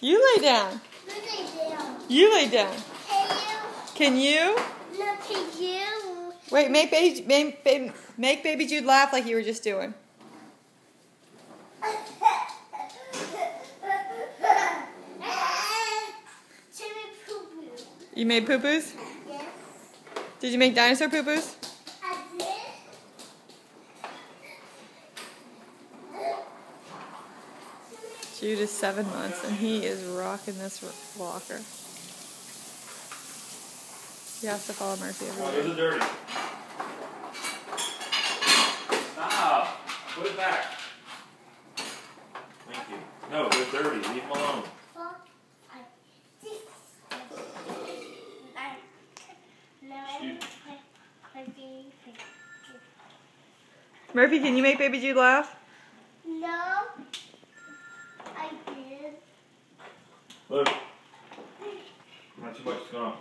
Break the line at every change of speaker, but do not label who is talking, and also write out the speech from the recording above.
You lay down. You lay down. Can you?
No, can you?
Wait, make baby Jude laugh like you were just doing. You made poo-poos?
Yes.
Did you make dinosaur poo-poos?
I did.
Jude is 7 months and he is rocking this walker. He has to follow Murphy everywhere.
Oh, those are dirty. Stop! Put it back. Thank you. No, they're dirty. Leave them alone.
Murphy, can you make baby Jude laugh?
No, I did.
Look. Not too much is gone.